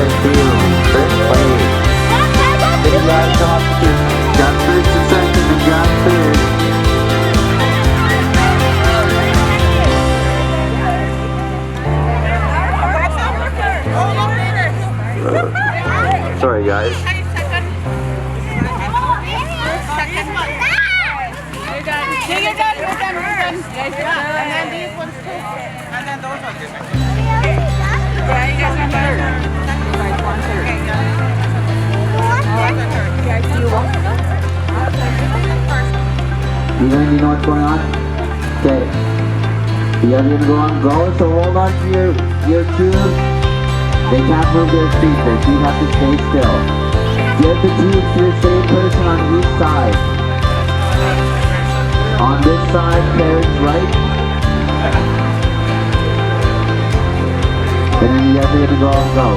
guys feeling? First place. Did you guys come up to got first and second and got third? Sorry guys. You're done. And then these ones too. And then those ones. Yeah, you guys are third. You know what's going on? Okay. You guys are gonna go on go, so hold on to your tubes. They can't move their feet, their feet have to stay still. Get the tubes to the same person on each side. On this side, Karen's right. And then you guys are gonna go and go.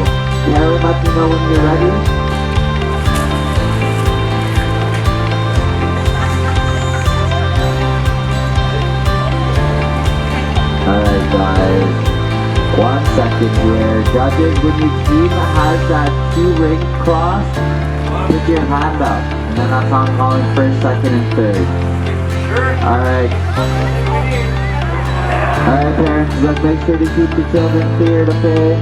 Karen, let me know when you're ready. Alright guys, 1 second here. Judges, when your team has that 2-ring cross, put your hand up. And then that's how I'm calling first, second, and third. Alright. Alright parents, let's make sure to keep the children cleared, okay?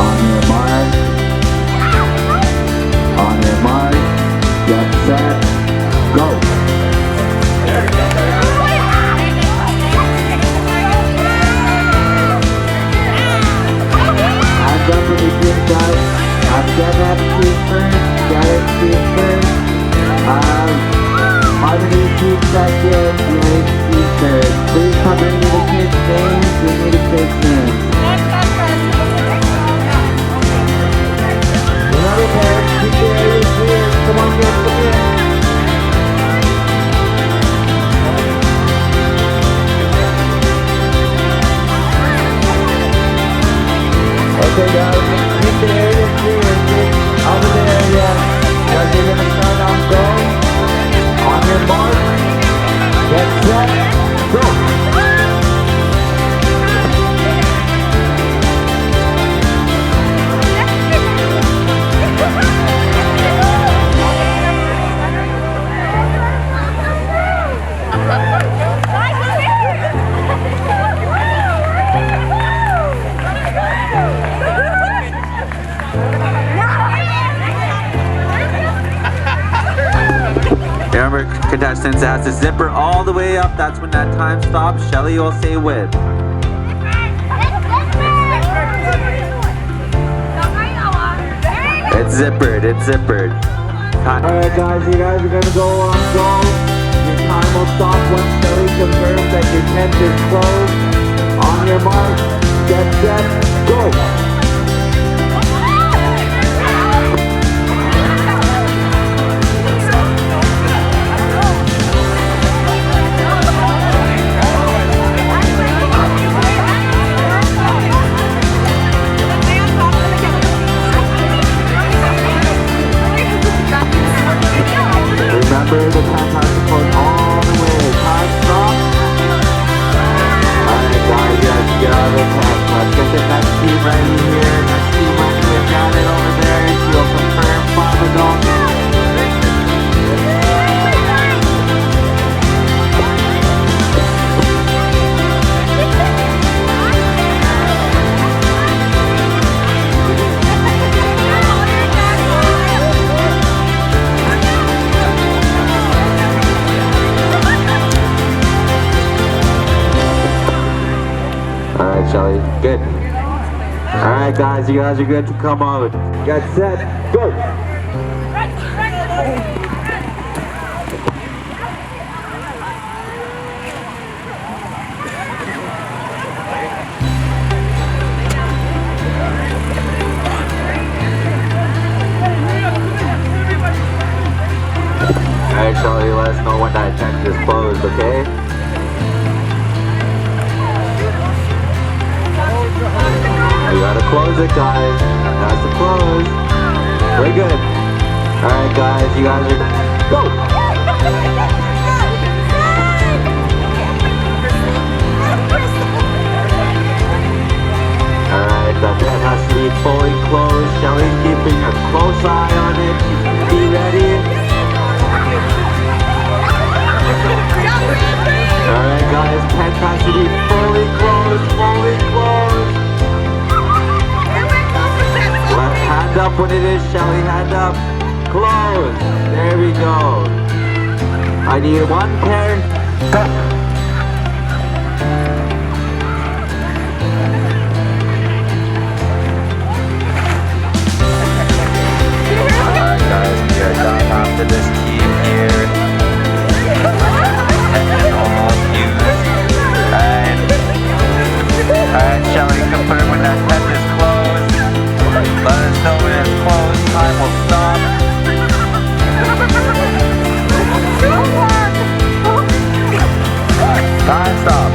On your mark. On your mark. Get set. Go. Hands up when you team guys. I'm getting team first. Getting team first. Harmony team second. Blake team third. Please come bring me the kids' names. Bring me the kids' names. Remember parents, keep the area clear. Come on kids, come here. Okay guys, keep the area clear. Out of the area. Guys, you're gonna start on go. On your mark. Get set. Go. Remember, contestants, as the zipper all the way up, that's when that time stops. Shelly will say with. It's zippered, it's zippered. Alright guys, you guys are gonna go on go. Your time will stop once Shelly confirms that your tent is closed. On your mark, get set, go! Remember, the time has to close all the way. Time stop. Alright guys, you guys get out of the tent. Let's get the next team ready here. Next team ready with Janet over there. She'll confirm 5 adults. Alright, Shelly, good. Alright guys, you guys are good to come out. Get set, go! Alright, Shelly, let us know when that tent is closed, okay? You gotta close it, guys. That's the close. Very good. Alright, guys, you guys are... Go! Alright, that's up when it is, Shelly. Hand up. Close. There we go. I need one pair. Go. Alright guys, we are done after this team here. All used. And Shelly confirm when that test is closed. Let us know when it's closed. Time will stop. Time stop.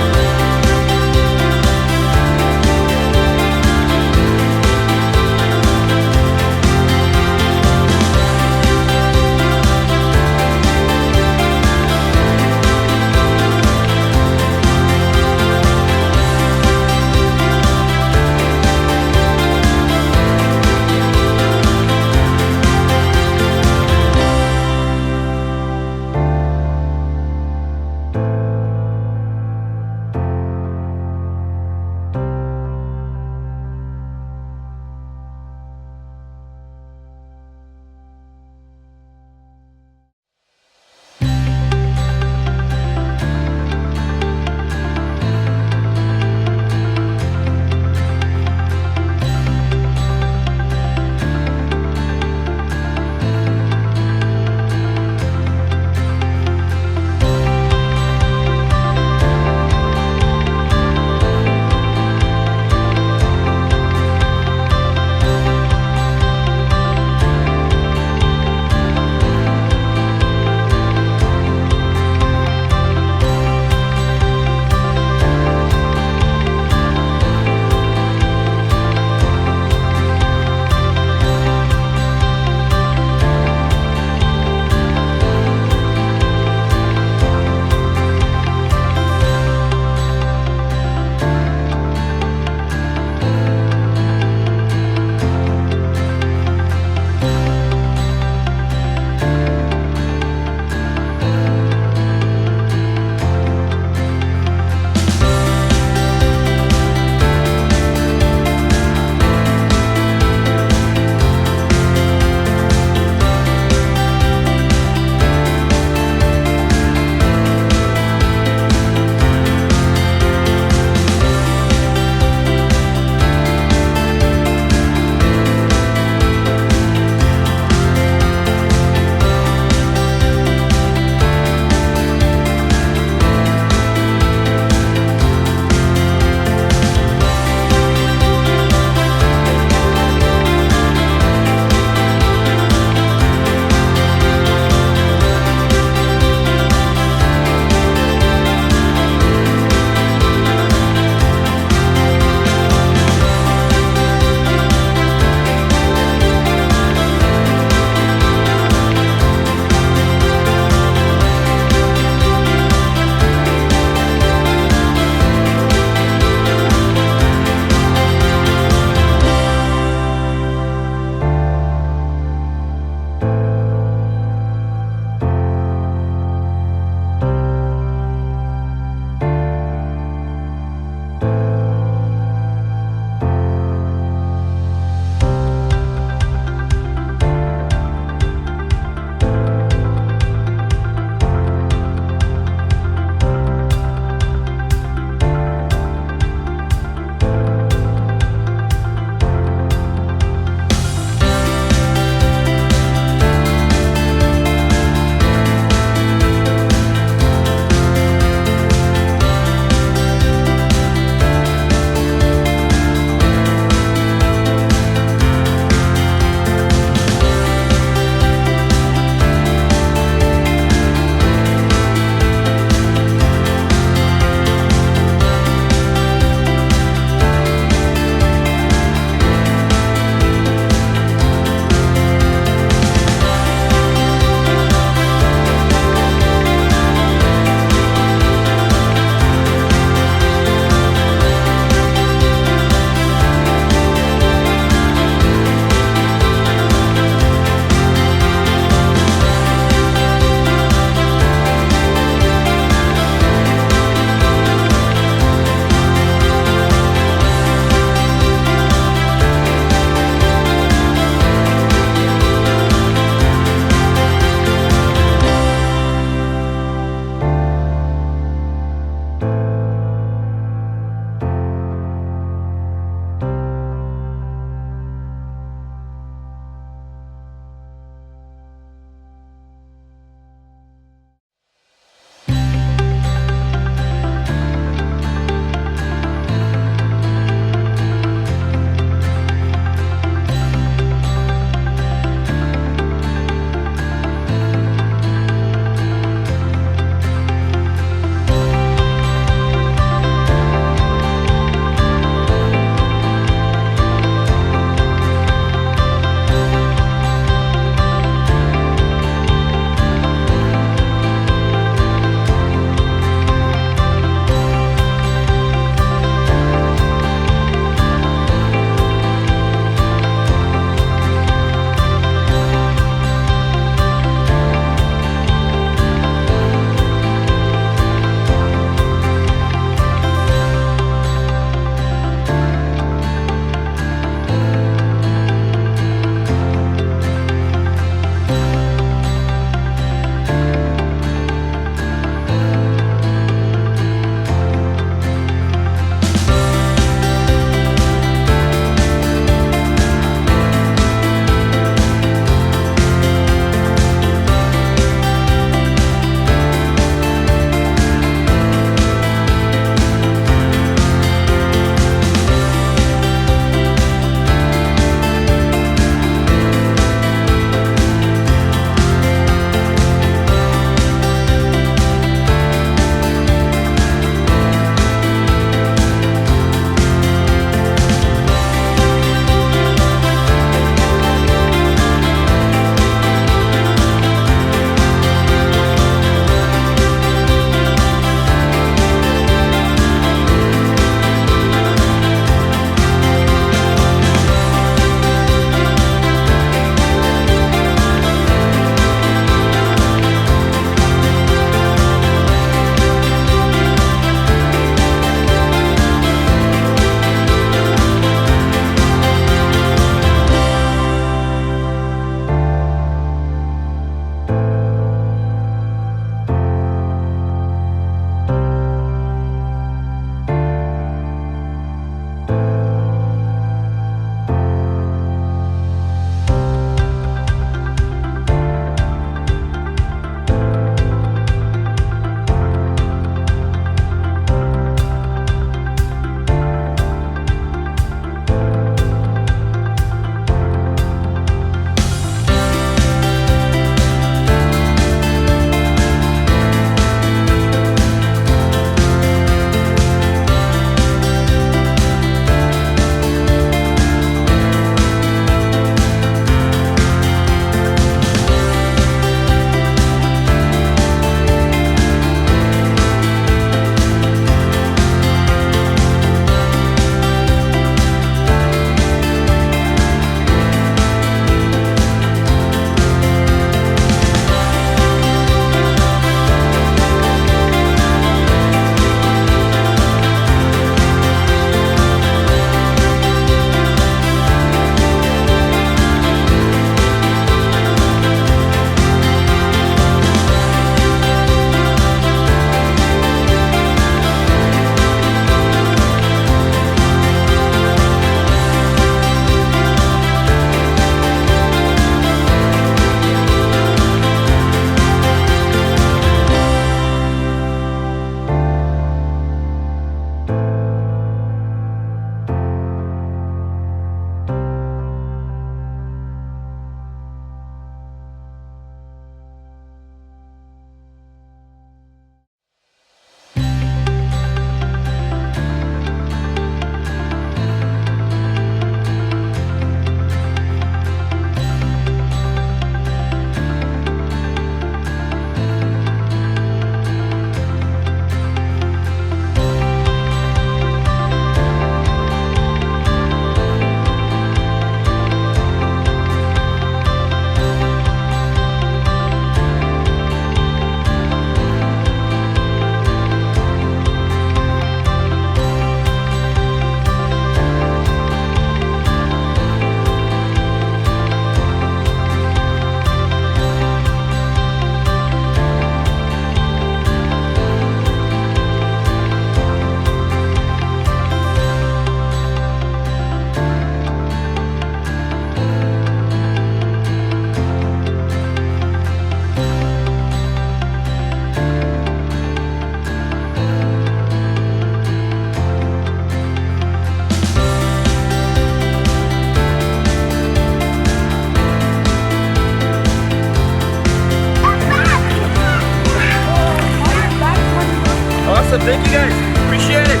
Thank you guys. Appreciate it.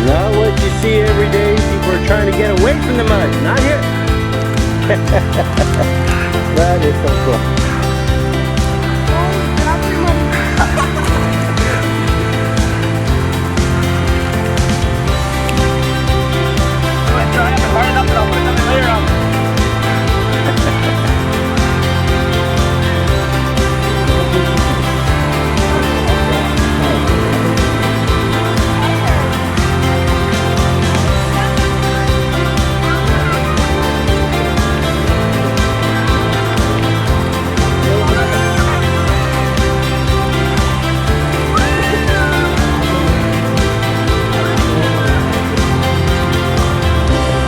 Not what you see every day. People are trying to get away from the mud. Not here. That is so cool.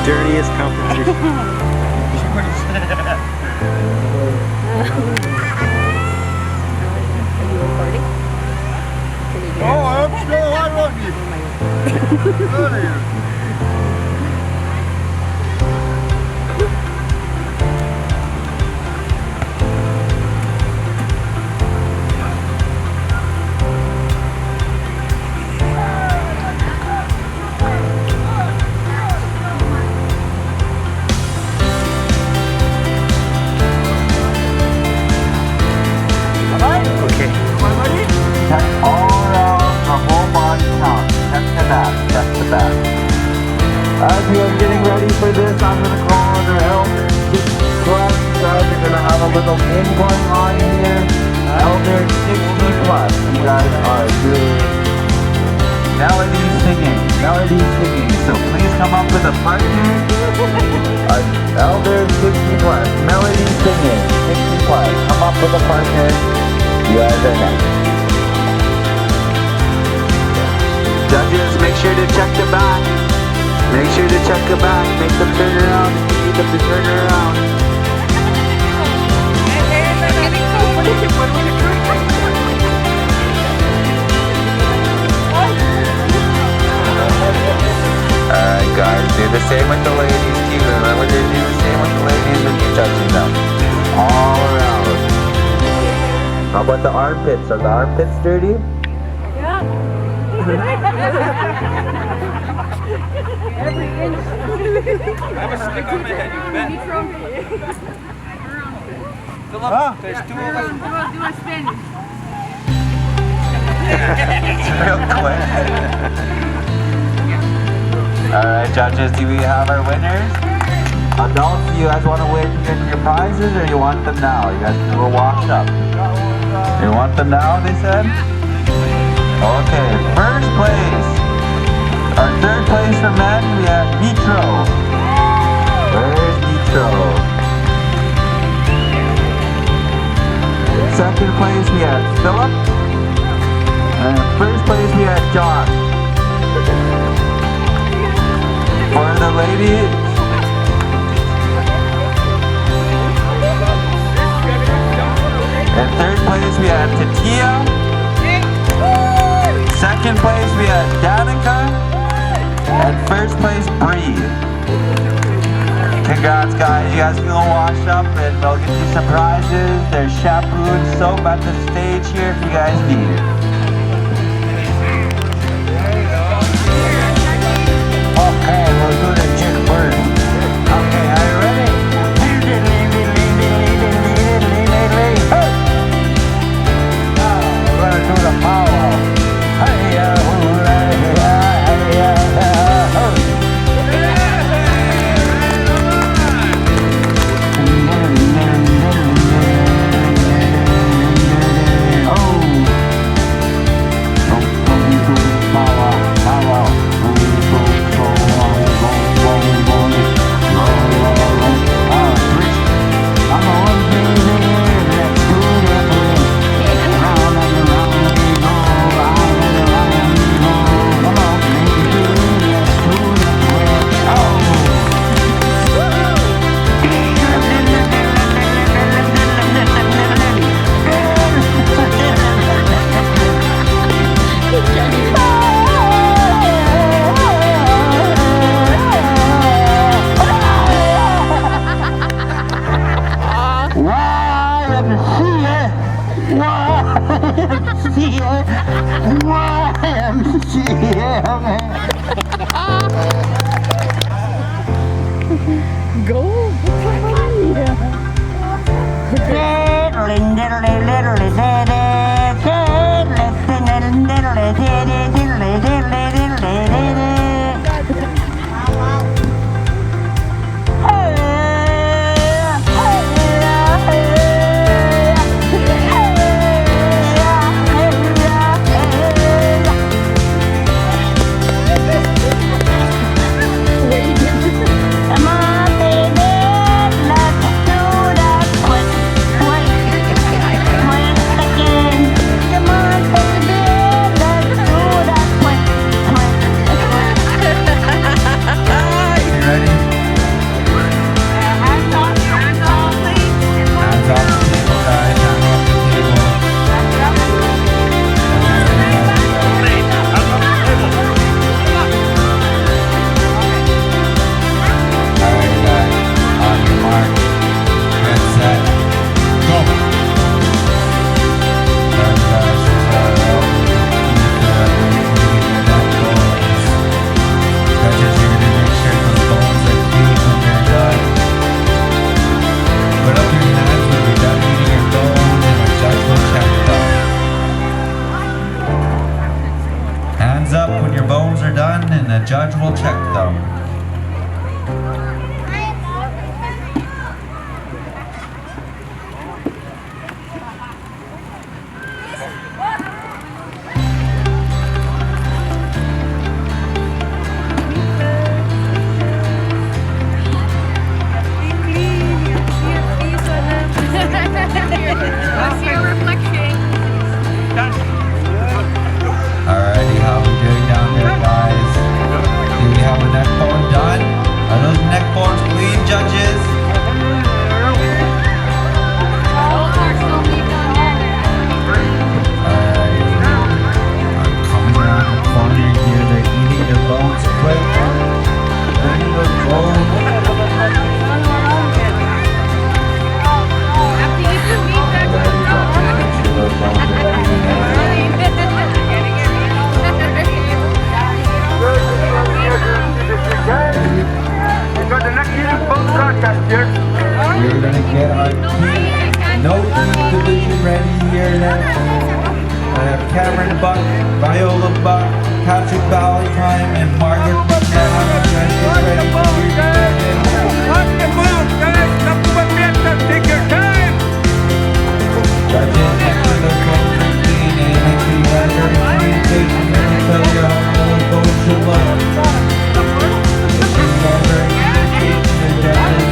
Dirtiest competition. Oh, I'm still hot on you. Okay. Check all around the whole body count. Check the back, check the back. As we are getting ready for this, I'm going to call on our elder 60 plus. Guys, we're going to have a little game going on here. Elder 60 plus. You guys are doing melody singing. So please come up with a partner. Elder 60 plus. Melody singing. 60 plus. Come up with a partner. You guys are next. Judges, make sure to check the back. Make sure to check the back. Make them turn around. Need them to turn around. Alright guys, do the same with the ladies too. Remember to do the same with the ladies when you're touching them. All around. How about the armpits? Are the armpits dirty? Every inch. I have a stick on my head, you bet. Philip, there's two of us. Do a spin. It's real quick. Alright judges, do we have our winners? Adults, do you guys want to wait to get your prizes or you want them now? You guys can go wash up. You want them now, they said? Okay, first place. Our third place for men, we have Nitro. Where's Nitro? Second place, we have Philip. And first place, we have John. For the ladies, in third place, we have Tatia. Second place, we have Danica. And first place, Bree. Congrats, guys. You guys can go wash up and we'll get you some prizes. There's shampoo and soap at the stage here if you guys need it. Okay, we'll do the chick first. Okay, are you ready? We're gonna do the power. hands up when your bones are done, and the judge will check them. Alrighty, how we doing down there, guys? Do we have a neck bone done? Are those neck bones clean, judges? Alrighty. I'm coming around the corner here. They're eating their bones quick. Cleaning those bones. We're gonna get our no teeth division ready here now. I have Cameron Buck, Viola Buck, Patrick Valentine, and Margaret McNabb. Guys, get ready for your Take your time. judges. Make sure the bones are clean and make sure you have your communication when they tell you how those bones should look. Make sure you have your communication, judges.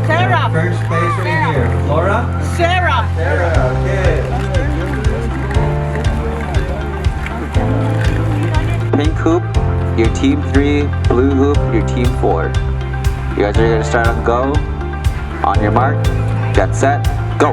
Sarah. First place right here. Laura? Sarah. Sarah, okay. Pink hoop, your team 3. Blue hoop, your team 4. You guys are gonna start on go. On your mark, get set, go.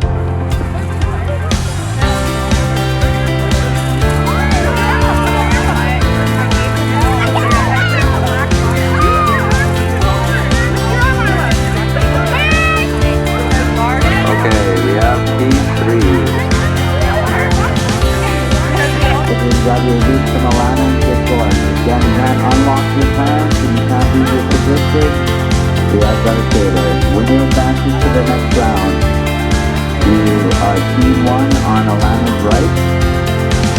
Okay, we have team 3. If you grab your boots from Alana and get going. Again, you can't unlock your pants and you can't use your position. You guys gotta stay there. When you advance to the next round, you are team 1 on Alana's right.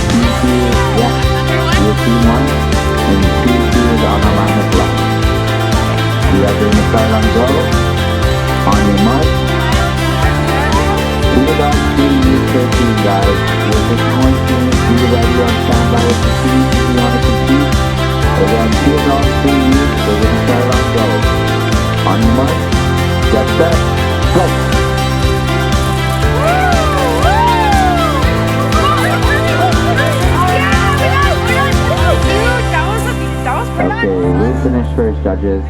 Team 2, yeah, you're team 1. And team 2 is on Alana's left. You guys are gonna start on go. On your mark. We don't see you 13 guys. We're just one team. Be ready on standby with the team if you want to compete. Again, 2 rounds, 3 youth. We're going to start on go. On your mark, get set, go. Okay, we'll finish first, judges.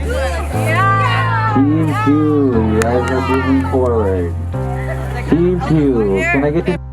Team 2, you guys are moving forward. Team 2, can I get to